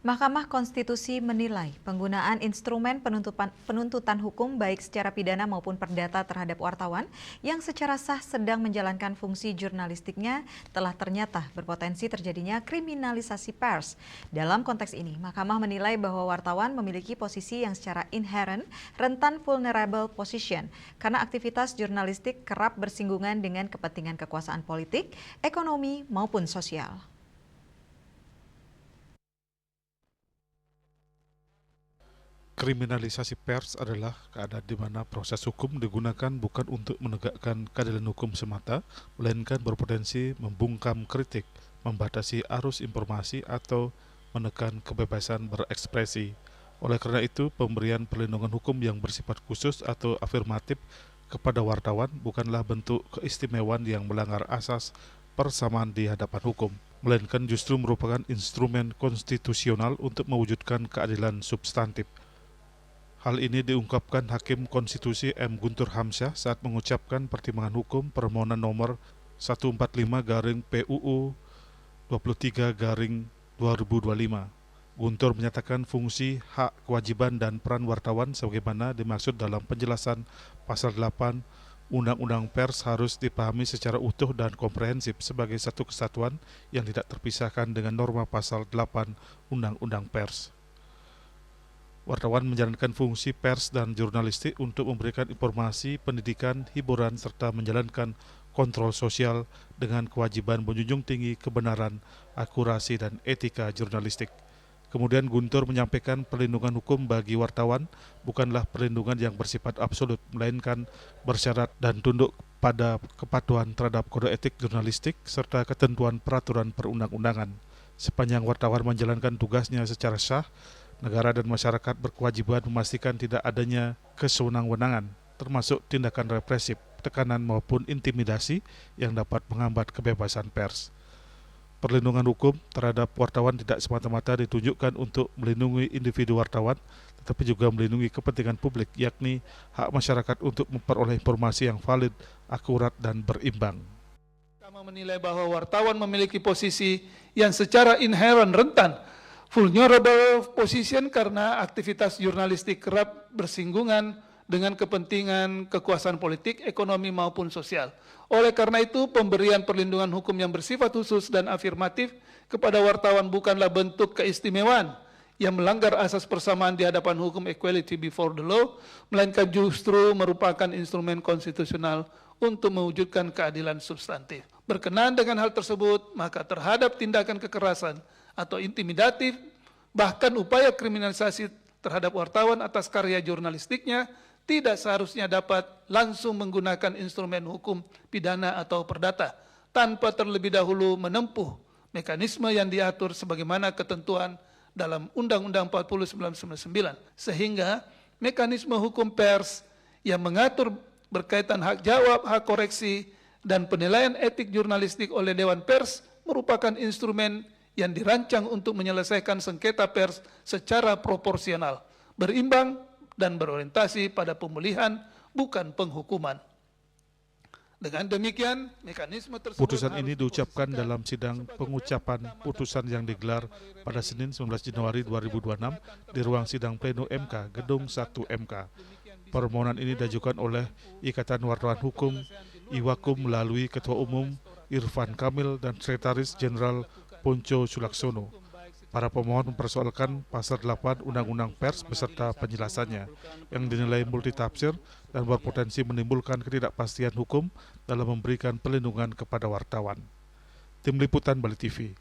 Mahkamah Konstitusi menilai penggunaan instrumen penuntutan hukum baik secara pidana maupun perdata terhadap wartawan yang secara sah sedang menjalankan fungsi jurnalistiknya telah ternyata berpotensi terjadinya kriminalisasi pers. Dalam konteks ini, Mahkamah menilai bahwa wartawan memiliki posisi yang secara inherent rentan vulnerable position karena aktivitas jurnalistik kerap bersinggungan dengan kepentingan kekuasaan politik, ekonomi maupun sosial. Kriminalisasi pers adalah keadaan di mana proses hukum digunakan bukan untuk menegakkan keadilan hukum semata, melainkan berpotensi membungkam kritik, membatasi arus informasi, atau menekan kebebasan berekspresi. Oleh karena itu, pemberian perlindungan hukum yang bersifat khusus atau afirmatif kepada wartawan bukanlah bentuk keistimewaan yang melanggar asas persamaan di hadapan hukum, melainkan justru merupakan instrumen konstitusional untuk mewujudkan keadilan substantif. Hal ini diungkapkan Hakim Konstitusi M. Guntur Hamsyah saat mengucapkan pertimbangan hukum permohonan nomor 145/PUU 23/2025. Guntur menyatakan fungsi, hak, kewajiban, dan peran wartawan sebagaimana dimaksud dalam penjelasan Pasal 8 Undang-Undang Pers harus dipahami secara utuh dan komprehensif sebagai satu kesatuan yang tidak terpisahkan dengan norma Pasal 8 Undang-Undang Pers. Wartawan menjalankan fungsi pers dan jurnalistik untuk memberikan informasi, pendidikan, hiburan, serta menjalankan kontrol sosial dengan kewajiban menjunjung tinggi kebenaran, akurasi, dan etika jurnalistik. Kemudian Guntur menyampaikan perlindungan hukum bagi wartawan bukanlah perlindungan yang bersifat absolut, melainkan bersyarat dan tunduk pada kepatuhan terhadap kode etik jurnalistik serta ketentuan peraturan perundang-undangan. Sepanjang wartawan menjalankan tugasnya secara sah, negara dan masyarakat berkewajiban memastikan tidak adanya kesewenang-wenangan, termasuk tindakan represif, tekanan maupun intimidasi yang dapat menghambat kebebasan pers. Perlindungan hukum terhadap wartawan tidak semata-mata ditunjukkan untuk melindungi individu wartawan, tetapi juga melindungi kepentingan publik, yakni hak masyarakat untuk memperoleh informasi yang valid, akurat, dan berimbang. Kami menilai bahwa wartawan memiliki posisi yang secara inherent rentan vulnerable position karena aktivitas jurnalistik kerap bersinggungan dengan kepentingan kekuasaan politik, ekonomi maupun sosial. Oleh karena itu, pemberian perlindungan hukum yang bersifat khusus dan afirmatif kepada wartawan bukanlah bentuk keistimewaan yang melanggar asas persamaan di hadapan hukum equality before the law, melainkan justru merupakan instrumen konstitusional untuk mewujudkan keadilan substantif. Berkenaan dengan hal tersebut, maka terhadap tindakan kekerasan atau intimidatif, bahkan upaya kriminalisasi terhadap wartawan atas karya jurnalistiknya tidak seharusnya dapat langsung menggunakan instrumen hukum pidana atau perdata tanpa terlebih dahulu menempuh mekanisme yang diatur sebagaimana ketentuan dalam Undang-Undang 40/1999, sehingga mekanisme hukum pers yang mengatur berkaitan hak jawab, hak koreksi, dan penilaian etik jurnalistik oleh Dewan Pers merupakan instrumen yang dirancang untuk menyelesaikan sengketa pers secara proporsional, berimbang, dan berorientasi pada pemulihan, bukan penghukuman. Dengan demikian, mekanisme tersebut Putusan ini diucapkan dalam sidang pengucapan putusan yang digelar pada Senin 19 Januari 2026 di ruang sidang pleno MK, Gedung 1 MK. Permohonan ini diajukan oleh Ikatan Wartawan Hukum IWAKUM melalui Ketua Umum Irfan Kamil dan Sekretaris Jenderal Ponco Sulaksono. Para pemohon mempersoalkan Pasal 8 Undang-Undang Pers beserta penjelasannya yang dinilai multitafsir dan berpotensi menimbulkan ketidakpastian hukum dalam memberikan perlindungan kepada wartawan. Tim Liputan Bali TV.